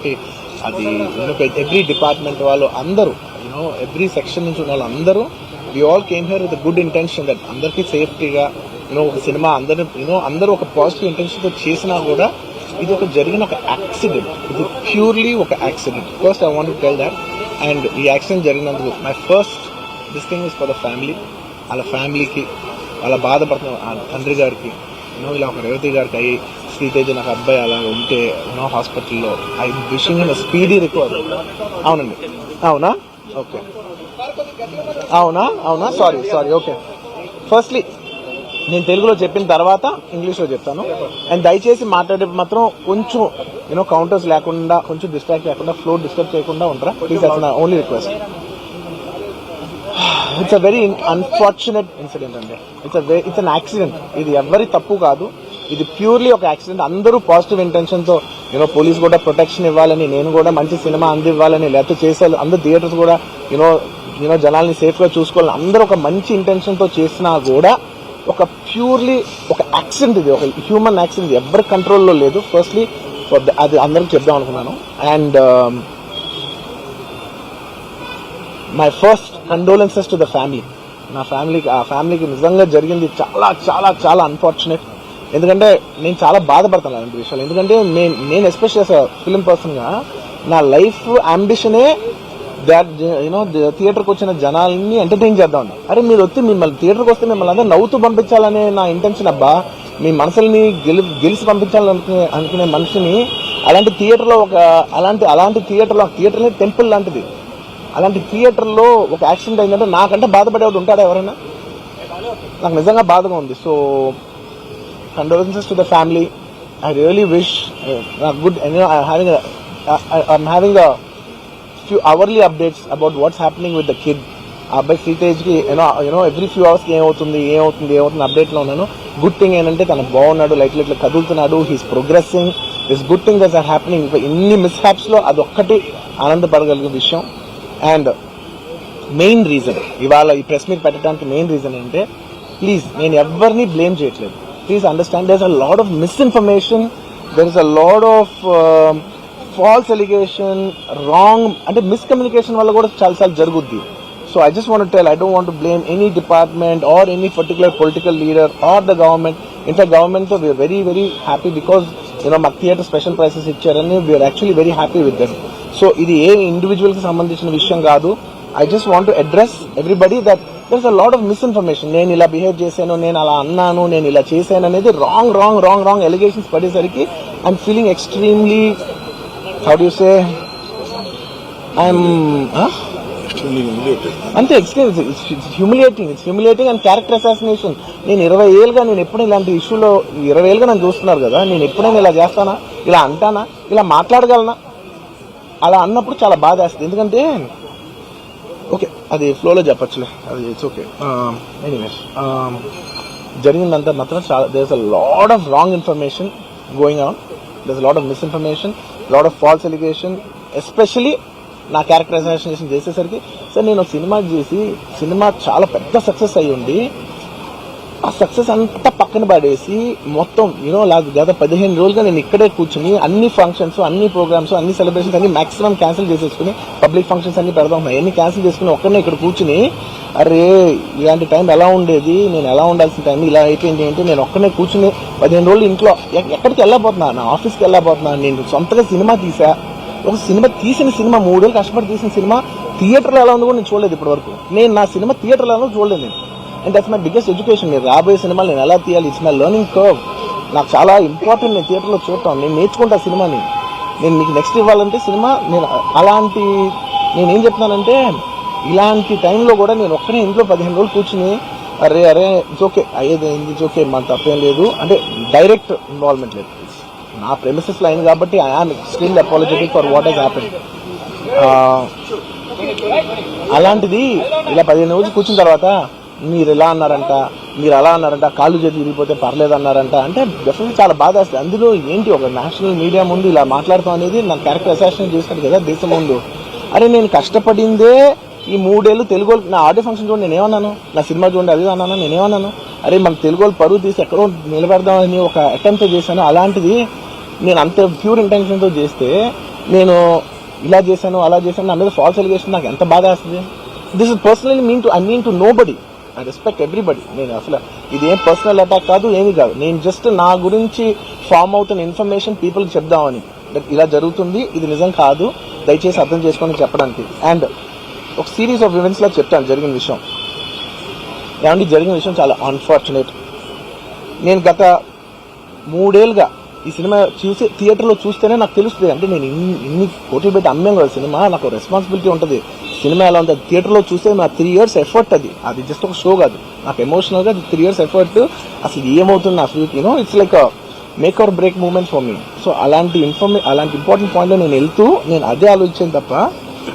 కాబట్టి అది every department వాళ్ళు అందరూ ఎవ్రీ సెక్షన్ నుంచి ఉన్న వాళ్ళు అందరూ we all came here with good intention that అందరికీ సేఫ్టీగా ఒక సినిమా అందరూ ఒక పాజిటివ్ ఇంటెన్షన్తో చేసినా కూడా ఇది జరిగిన ఒక యాక్సిడెంట్. ఇది ప్యూర్లీ ఒక accident. First I want to tell that. And ఈ యాక్సిడెంట్ జరిగినందుకు my first this thing is for the family. వాళ్ళ ఫ్యామిలీకి, వాళ్ళ బాధపడుతున్న తండ్రి గారికి, ఇలా ఒక రేవతి గారికి అయ్యి శ్రీతేజ నాకు అబ్బాయి అలా ఉంటే హాస్పిటల్లో I wishing him speedy recovery. అవునండి, అవునా? ఓకే, అవునా, సారీ. ఓకే, ఫస్ట్లీ నేను తెలుగులో చెప్పిన తర్వాత ఇంగ్లీష్లో చెప్తాను. అండ్ దయచేసి మాట్లాడే మాత్రం కొంచెం కౌంటర్స్ లేకుండా, కొంచెం డిస్ట్రాక్ట్ లేకుండా, ఫ్లో డిస్టర్బ్ చేయకుండా ఉంటారా please. That's my only request. It's a very unfortunate incident అండి. It's an accident. ఇది ఎవరి తప్పు కాదు, ఇది ప్యూర్లీ ఒక యాక్సిడెంట్. అందరూ పాజిటివ్ ఇంటెన్షన్తో పోలీస్ కూడా ప్రొటెక్షన్ ఇవ్వాలని, నేను కూడా మంచి సినిమా అందివ్వాలని, లేకపోతే చేసే అందరు థియేటర్స్ కూడా జనాల్ని సేఫ్ గా చూసుకోవాలని అందరూ ఒక మంచి ఇంటెన్షన్ తో చేసినా కూడా ఒక ప్యూర్లీ ఒక యాక్సిడెంట్. ఇది ఒక హ్యూమన్ యాక్సిడెంట్, ఎవరి కంట్రోల్లో లేదు. ఫస్ట్లీ అది అందరికి చెప్దాం అనుకున్నాను. And my first condolences to the family. ఆ ఫ్యామిలీకి నిజంగా జరిగింది చాలా చాలా చాలా అన్ఫార్చునేట్. ఎందుకంటే నేను చాలా బాధపడతాను అలాంటి విషయాలు. ఎందుకంటే నేను ఎస్పెషల్ యాజ్ ఫిలిం పర్సన్ గా నా లైఫ్ అంబిషనే దాట్ థియేటర్కి వచ్చిన జనాల్ని ఎంటర్టైన్ చేద్దాం. అరే మీరు వచ్చి మిమ్మల్ని థియేటర్కి వస్తే మిమ్మల్ని అందరూ నవ్వుతూ పంపించాలనే నా ఇంటెన్షన్. అబ్బా, మీ మనసుల్ని గెలిచి పంపించాలనుకునే మనిషిని అలాంటి థియేటర్లో అలాంటి థియేటర్ని టెంపుల్ లాంటిది, అలాంటి థియేటర్లో ఒక యాక్సిడెంట్ అయిందంటే నాకంటే బాధపడేవాడు ఉంటాడా ఎవరైనా? నాకు నిజంగా బాధగా ఉంది. So condolences to the family. I really wish good. I'm having a few hourly updates about what's happening with the kid. అబ్బాయి శ్రీతేజ్ కి ఎవ్రీ ఫ్యూ అవర్స్ కి ఏమవుతుంది అప్డేట్ లో ఉన్నాను. గుడ్ థింగ్ ఏంటంటే తను బాగున్నాడు, లైట్ ఇట్లా కదులుతున్నాడు, he's progressing. This good thing that's are happening. ఇన్ని మిస్ హ్యాప్స్ లో అదొక్కటి ఆనందపడగలిగే విషయం. అండ్ మెయిన్ రీజన్ ఇవాళ ఈ ప్రెస్ మీట్ పెట్టడానికి మెయిన్ రీజన్ ఏంటంటే, ప్లీజ్ నేను ఎవరిని బ్లేమ్ చేయట్లేదు. Please understand, there is a lot of misinformation, there is a lot of false allegation, wrong అంటే మిస్కమ్యూనికేషన్ వల్ల కూడా చాలాసార్లు జరుగుద్ది. So I just want tell, I don't want blame any department or any particular political leader or the government. In fact government తో we are very very happy because మాకు theatre special prices ఇచ్చారని we are actually very happy with them. So ఇది ఏ individual కి సంబంధించిన విషయం కాదు. I just want to address everybody that there is a lot of misinformation. నేను ఇలా బిహేవ్ చేశాను, నేను అలా అన్నాను, నేను ఇలా చేశాను అనేది రాంగ్ ఎలిగేషన్స్ పడేసరికి I'm feeling extremely, how do you say, అంతే it's humiliating and character assassination. నేను 20 ఏళ్ళుగా నేను ఎప్పుడు ఇలాంటి ఇష్యూలో 20 ఏళ్ళుగా నన్ను చూస్తున్నారు కదా, నేను ఎప్పుడైనా ఇలా చేస్తానా, ఇలా అంటానా, ఇలా మాట్లాడగలనా? అలా అన్నప్పుడు చాలా బాధ వేస్తుంది. ఎందుకంటే ఓకే అది ఫ్లోలో చెప్పచ్చులే, అది ఇట్స్ ఓకే. ఎనీవేస్ జరిగిందంతా మాత్రం చాలా there is a lot of wrong information going on. there's a lot of misinformation, lot of false allegation, especially నా క్యారెక్టర్ అసాసినేషన్ చేసేసరికి. సార్ నేను సినిమా చేసి సినిమా చాలా పెద్ద సక్సెస్ అయ్యి ఉండి ఆ సక్సెస్ అంతా పక్కన పడేసి మొత్తం గత 15 రోజులుగా నేను ఇక్కడే కూర్చుని అన్ని ఫంక్షన్స్, అన్ని ప్రోగ్రామ్స్, అన్ని సెలబ్రేషన్స్ అన్ని మాక్సిమం క్యాన్సిల్ చేసేసుకుని, పబ్లిక్ ఫంక్షన్స్ అన్ని పెడదాం అన్ని క్యాన్సిల్ చేసుకుని ఒక్కడనే ఇక్కడ కూర్చుని, అరే ఇలాంటి టైం ఎలా ఉండేది, నేను ఎలా ఉండాల్సిన టైం ఇలా అయిపోయింది ఏంటి, నేను ఒక్కడనే కూర్చుని 15 రోజులు ఇంట్లో ఎక్కడికి వెళ్ళబోతున్నా, నా ఆఫీస్కి వెళ్ళబోతున్నా. నేను సొంతగా సినిమా తీసా, ఒక తీసిన సినిమా 3 ఏళ్ళు కష్టపడి తీసిన సినిమా థియేటర్లో ఎలా ఉందో కూడా నేను చూడలేదు ఇప్పటి వరకు. నేను నా సినిమా థియేటర్లో ఎలా చూడలేదు నేను. And that's my biggest education. నేను రాబోయే సినిమాలు నేను ఎలా తీయాలి, ఇట్స్ మై లెర్నింగ్ కర్వ్. నాకు చాలా ఇంపార్టెంట్ నేను థియేటర్లో చూడటం, నేను నేర్చుకుంటా సినిమాని. నేను మీకు నెక్స్ట్ ఇవ్వాలంటే సినిమా నేనేం చెప్తున్నానంటే, ఇలాంటి టైంలో కూడా నేను ఒక్కనే ఇంట్లో 15 రోజులు కూర్చుని అరే ఇట్స్ ఓకే అయ్యేది ఇట్స్ ఓకే, మన తప్పేం లేదు అంటే డైరెక్ట్ ఇన్వాల్వ్మెంట్ లేదు. నా ప్రెమిసెస్ లైన్ కాబట్టి I am extremely apologetic for what has happened. అలాంటిది ఇలా 15 రోజులు కూర్చున్న తర్వాత మీరు ఇలా అన్నారంట, మీరు అలా అన్నారంట, కాళ్ళు చేతులు విరిగిపోతే పర్లేదు అన్నారంట అంటే డెఫినెట్లీ చాలా బాధ వస్తుంది. అందులో ఏంటి ఒక నేషనల్ మీడియా ముందు ఇలా మాట్లాడతాం అనేది నా క్యారెక్టర్ అసాసినేషన్ చేస్తాడు కదా దేశం ముందు. అరే నేను కష్టపడిందే ఈ 3 ఏళ్ళు తెలుగు నా ఆడియో ఫంక్షన్ చూడండి నేనేమన్నాను, నా సినిమా చూడండి అది అన్నాను, నేనేమన్నాను, అరే మన తెలుగు పరువు తీసి ఎక్కడో నిలబెడదామని ఒక అటెంప్ట్ చేశాను. అలాంటిది నేను అంత ప్యూర్ ఇంటెన్షన్తో చేస్తే నేను ఇలా చేశాను అలా చేశాను నా మీద ఫాల్స్ ఎలిగేషన్ నాకు ఎంత బాధ వేస్తుంది. This is personally I mean to nobody, I respect everybody. నేను అసలు ఇది ఏం పర్సనల్ అటాక్ కాదు, ఏమీ కాదు. నేను జస్ట్ నా గురించి ఫామ్ అవుతున్న ఇన్ఫర్మేషన్ పీపుల్కి చెప్దామని, ఇలా జరుగుతుంది, ఇది నిజం కాదు, దయచేసి అర్థం చేసుకొని చెప్పడానికి. అండ్ ఒక సిరీస్ ఆఫ్ ఈవెంట్స్ లా చెప్తాను జరిగిన విషయం. ఏమంటే జరిగిన విషయం చాలా అన్ఫార్చునేట్. నేను గత 3 ఏళ్ళుగా ఈ సినిమా చూసి థియేటర్లో చూస్తేనే నాకు తెలుస్తుంది. అంటే నేను ఇన్ని కోట్లు పెట్టి అమ్మాం కదా సినిమా, నాకు రెస్పాన్సిబిలిటీ ఉంటుంది. సినిమా ఎలా ఉంటుంది థియేటర్లో చూస్తే నా 3 years ఎఫర్ట్, అది జస్ట్ ఒక షో కాదు. నాకు ఎమోషనల్గా 3 years ఎఫర్ట్. అసలు ఏమవుతుంది అసలు it's like make or break moment for me. So అలాంటి ఇంపార్టెంట్ పాయింట్లో నేను వెళ్తూ నేను అదే ఆలోచించాను తప్ప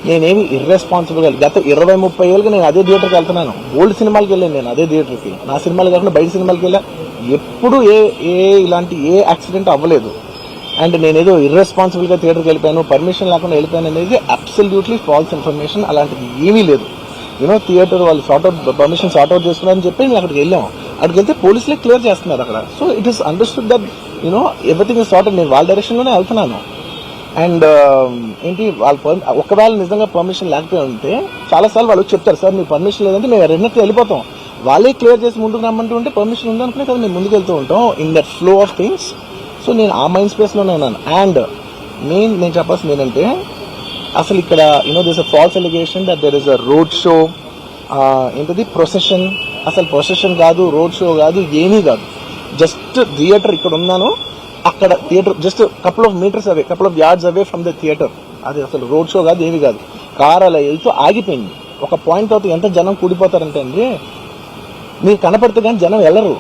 నేనేమి ఇర్రెస్పాన్సిబుల్గా గత 20-30 ఏళ్ళుగా నేను అదే థియేటర్కి వెళ్తున్నాను. ఓల్డ్ సినిమాలకి వెళ్ళాను నేను అదే థియేటర్కి. నా సినిమాలు కాకుండా బయట సినిమాలకి వెళ్ళా. ఎప్పుడు ఇలాంటి యాక్సిడెంట్ అవ్వలేదు. అండ్ నేనేదో ఇర్రెస్పాన్సిబుల్గా థియేటర్కి వెళ్ళిపోయాను, పర్మిషన్ లేకుండా వెళ్ళిపోయాను అనేది అబ్సల్యూట్లీ ఫాల్స్ ఇన్ఫర్మేషన్. అలాంటిది ఏమీ లేదు. థియేటర్ వాళ్ళు పర్మిషన్ సార్ట్ అవుట్ చేసుకున్నారని చెప్పి మేము అక్కడికి వెళ్ళాము. అక్కడికి వెళ్తే పోలీసులే క్లియర్ చేస్తున్నారు అక్కడ. So it is understood that everything is sorted. నేను వాళ్ళ డైరెక్షన్లోనే వెళ్తున్నాను. అండ్ ఏంటి ఒకవేళ నిజంగా పర్మిషన్ లేకపోయి ఉంటే చాలాసార్లు వాళ్ళు చెప్తారు, సార్ మీకు పర్మిషన్ లేదంటే మేము రెండింటికి వెళ్ళిపోతాం. వాళ్ళే క్లియర్ చేసి ముందుకు రమ్మంటూ ఉంటే పర్మిషన్ ఉందనుకునే కదా మేము ముందుకు వెళ్తూ ఉంటాం in that flow of things. So నేను ఆ మైండ్ స్పేస్లోనే ఉన్నాను. అండ్ నేను చెప్పాల్సింది ఏంటంటే అసలు ఇక్కడ this a false allegation that there is a road show, ఏంటది ప్రొసెషన్. అసలు ప్రొసెషన్ కాదు, రోడ్ షో కాదు, ఏమీ కాదు. జస్ట్ థియేటర్ ఇక్కడ ఉన్నాను, అక్కడ theatre just couple of metres away, couple of yards away from the theatre. అది అసలు రోడ్ షో కాదు, ఏమీ కాదు. కార్ అలా వెళ్తూ ఆగిపోయింది. ఒక పాయింట్ తర్వాత ఎంత జనం కూడిపోతారంటే అండి, మీరు కనపడితే కానీ జనం వెళ్ళరు.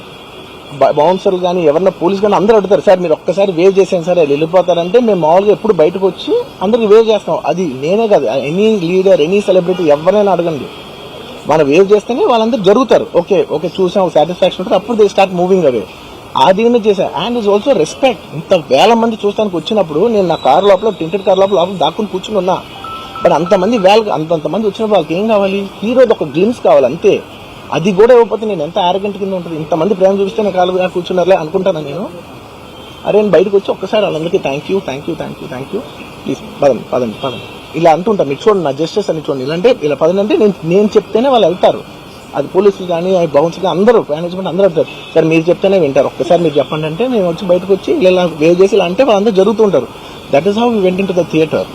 బౌన్సర్లు కానీ ఎవరన్నా పోలీస్ కానీ అందరూ అడుగుతారు, సార్ మీరు ఒక్కసారి వేవ్ చేసాను సార్ అది వెళ్ళిపోతారంటే మేము మామూలుగా ఎప్పుడు బయటకు వచ్చి అందరికి వేవ్ చేస్తాం. అది నేనే కాదు, ఎనీ లీడర్ ఎనీ సెలబ్రిటీ ఎవరైనా అడగండి, మనం వేవ్ చేస్తేనే వాళ్ళందరూ జరుగుతారు. ఓకే చూసాం, సాటిస్ఫాక్షన్ ఉంటుంది, అప్పుడు దే స్టార్ట్ మూవింగ్ అవే. అది చేశాను. And is also respect. ఇంత వేల మంది చూస్తానికి వచ్చినప్పుడు నేను నా కార్ లోపల టెంటెడ్ కార్ లోపల దాక్కుని కూర్చుని ఉన్నా. బట్ అంతమంది అంతమంది వచ్చినప్పుడు వాళ్ళకి ఏం కావాలి, హీరోది ఒక గ్లిమ్స్ కావాలి అంతే. అది కూడా ఇవ్వకపోతే నేను ఎంత ఆరోగ్యంట్ కింద ఉంటుంది. ఇంతమంది ప్రేమ చూపిస్తే నా కాలు కూర్చున్నారులే అనుకుంటాను నేను. అరే నేను బయటకు వచ్చి ఒక్కసారి వాళ్ళందరికీ థ్యాంక్ యూ ప్లీజ్ పదండి ఇలా అంటుంటాను. మీరు చూడండి నా జస్టిస్ అని చూడండి. ఇలాంటే ఇలా పదండి అంటే నేను చెప్తేనే వాళ్ళు వెళ్తారు. అది పోలీసులు కానీ బౌన్స్ కానీ అందరూ మేనేజ్మెంట్ అందరూ వెళ్తారు. సార్ మీరు చెప్తేనే వింటారు, ఒక్కసారి మీరు చెప్పండి అంటే మేము వచ్చి బయటకు వచ్చి ఇలా వేవ్ చేసి ఇలా అంటే వాళ్ళందరూ జరుగుతూ ఉంటారు. That is how we went into the theatre.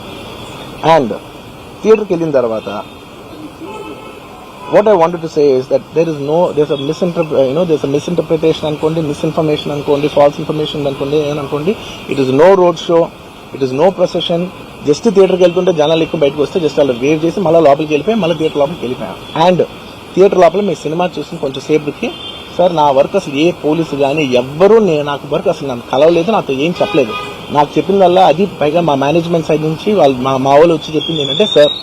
And థియేటర్కి వెళ్ళిన తర్వాత what I wanted to say is that there's a misinterpretation అనుకోండి, misinformation అనుకోండి, false information అనుకోండి, ఏమనుకోండి. It is no road show, it is no procession. Just థియేటర్కి వెళ్తుంటే జనాలు ఎక్కువ బయటకు వస్తే జస్ట్ అలా వేవ్ చేసి మళ్ళీ లోపలికి వెళ్ళిపోయి మళ్ళీ థియేటర్ లోపలికి వెళ్ళిపోయాం. అండ్ థియేటర్ లోపల మీ సినిమా చూసి కొంచెం సేపుకి సార్ నా వర్క్ అసలు ఏ పోలీసు కానీ ఎవ్వరూ నాకు వర్క్ అసలు నన్ను కలవలేదు, నాతో ఏం చెప్పలేదు. నాకు చెప్పిందల్లా అది పైగా మా మేనేజ్మెంట్ సైడ్ నుంచి వాళ్ళు మా వాళ్ళు వచ్చి చెప్పింది ఏంటంటే, సార్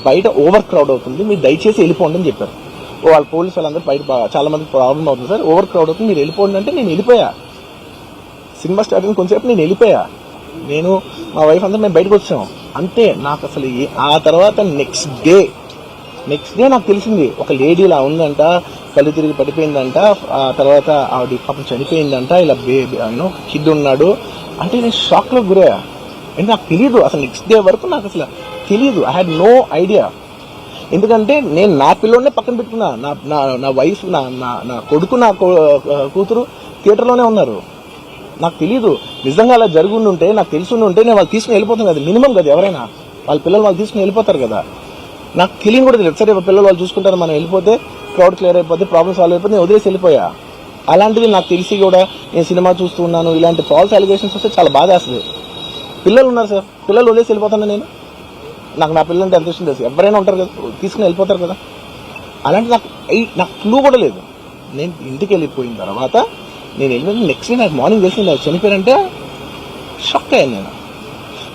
బయట ఓవర్ క్రౌడ్ అవుతుంది, మీరు దయచేసి వెళ్ళిపోండి అని చెప్పారు. వాళ్ళ పోలీసు వాళ్ళందరూ బయట చాలా మందికి ప్రాబ్లం అవుతుంది, సార్ ఓవర్ క్రౌడ్ అవుతుంది మీరు వెళ్ళిపోండి అంటే నేను వెళ్ళిపోయా. సినిమా స్టార్ట్ అయిన కొంతసేపు నేను వెళ్ళిపోయా. నేను మా వైఫ్ అందరూ మేము బయటకు వచ్చాం అంతే. నాకు అసలు ఆ తర్వాత నెక్స్ట్ డే నాకు తెలిసింది ఒక లేడీ ఇలా ఉందంట, కళ్ళు తిరిగి పడిపోయిందంట, ఆ తర్వాత ఆవిడ పాపం చనిపోయిందంట, ఇలా కిడ్ ఉన్నాడు అంటే నేను షాక్ లో గురయ్యా. అంటే నాకు తెలియదు అసలు నెక్స్ట్ డే వరకు నాకు అసలు తెలియదు. I had no idea. ఎందుకంటే నేను నా పిల్లోనే పక్కన పెట్టుకున్నా, నా వైఫ్ నా కొడుకు నా కూతురు థియేటర్లోనే ఉన్నారు. నాకు తెలియదు. నిజంగా అలా జరుగుండుంటే నాకు తెలుసుండి ఉంటే నేను వాళ్ళు తీసుకుని వెళ్ళిపోతాను కదా, మినిమం కదా, ఎవరైనా వాళ్ళ పిల్లలు వాళ్ళు తీసుకుని వెళ్ళిపోతారు కదా. నాకు తెలియని కూడా తెలియదు. సరే పిల్లలు వాళ్ళు చూసుకుంటారు, మనం వెళ్ళిపోతే క్రౌడ్ క్లియర్ అయిపోతే ప్రాబ్లమ్ సాల్వ్ అయిపోతే నేను వదిలేసి వెళ్ళిపోయా. అలాంటిది నాకు తెలిసి కూడా నేను సినిమా చూస్తూ ఉన్నాను, ఇలాంటి ఫాల్స్ అలిగేషన్స్ వస్తే చాలా బాధ వేస్తుంది. పిల్లలు ఉన్నారు సార్, పిల్లలు వదిలేసి వెళ్ళిపోతాను నేను. నాకు నా పిల్లలంటే ఎంత ఇష్టం తెలుసు, ఎవరైనా ఉంటారు కదా తీసుకుని వెళ్ళిపోతారు కదా. అలాంటి నాకు క్లూ కూడా లేదు. నేను ఇంటికి వెళ్ళిపోయిన తర్వాత నేను వెళ్ళిన నెక్స్ట్ డే నాకు మార్నింగ్ తెలిసింది నాకు చనిపోయారంటే షాక్ అయ్యాను. నేను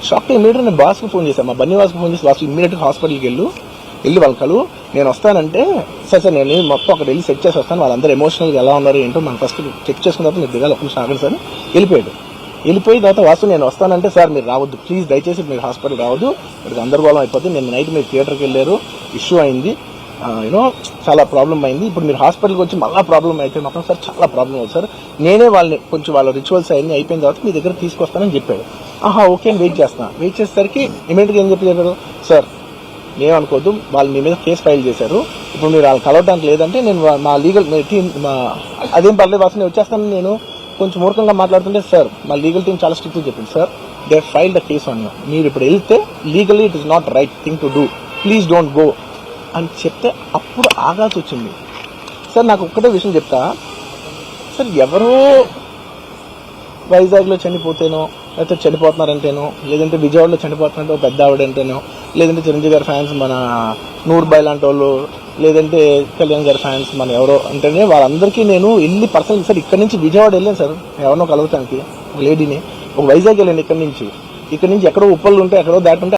షాక్ ఇమీడియట్గా నేను బాస్కి ఫోన్ చేశాను, మా బన్నీవాస్కి ఫోన్ చేసి బాస్ ఇమీడియట్గా హాస్పిటల్కి వెళ్ళి వాళ్ళ కలు నేను వస్తానంటే సార్ నేను మొత్తం అక్కడ వెళ్ళి చెక్ చేసి వస్తాను, వాళ్ళందరూ ఎమోషనల్గా ఎలా ఉన్నారు ఏంటో మనం ఫస్ట్ చెక్ చేసుకున్న తర్వాత మీరు దిగాలి, ఒక్క నిమిషం ఆగండి సార్. వెళ్ళిపోయిన తర్వాత వాసు నేను వస్తానంటే సార్ మీరు రావద్దు ప్లీజ్, దయచేసి మీరు హాస్పిటల్ రావద్దు, ఇక్కడ గందరగోళం అయిపోతుంది. నేను నైట్ మీరు థియేటర్కి వెళ్ళారు, ఇష్యూ అయింది, చాలా ప్రాబ్లం అయింది, ఇప్పుడు మీరు హాస్పిటల్కి వచ్చి మళ్ళీ ప్రాబ్లం అయితే మాత్రం సార్ చాలా ప్రాబ్లం అవుతుంది సార్. నేనే వాళ్ళని కొంచెం వాళ్ళ రిచువల్స్ అన్నీ అయిపోయిన తర్వాత మీ దగ్గర తీసుకొస్తానని చెప్పాడు. ఓకే అని వెయిట్ చేసేసరికి ఇమీడియట్గా ఏం చెప్పారు, సార్ ఏమనుకోవద్దు, వాళ్ళు మీ మీద కేసు ఫైల్ చేశారు, ఇప్పుడు మీరు వాళ్ళు కలవడానికి లేదంటే నేను మా లీగల్ టీమ్ అదేం పర్లేదు అసలు నేను వచ్చేస్తాను. నేను కొంచెం మూర్ఖంగా మాట్లాడుతుంటే, సార్ మా లీగల్ టీం చాలా స్ట్రిక్ట్ చెప్పింది, sir they file the case on you, మీరు ఇప్పుడు వెళ్తే legally it is not right thing to do, please don't go అని చెప్తే అప్పుడు ఆగాల్సి వచ్చింది. సార్ నాకు ఒక్కటే విషయం చెప్తా సార్, ఎవరో వైజాగ్లో చనిపోతేనో, లేకపోతే చనిపోతున్నారంటేనో, లేదంటే విజయవాడలో చనిపోతున్నారంటే ఒక పెద్ద ఆవిడంటేనో, లేదంటే చిరంజీవి గారి ఫ్యాన్స్ మన నూర్బాయ్ లాంటి వాళ్ళు, లేదంటే కళ్యాణ్ గారి ఫ్యాన్స్ మన ఎవరో అంటేనే వాళ్ళందరికీ నేను వెళ్ళి పర్సనల్ సార్ ఇక్కడ నుంచి విజయవాడ వెళ్ళాను సార్ ఎవరినో కలవటానికి, ఒక లేడీని, ఒక వైజాగ్ వెళ్ళాను ఇక్కడ నుంచి ఎక్కడో ఉప్పళ్ళు ఉంటే ఎక్కడో దాటి ఉంటే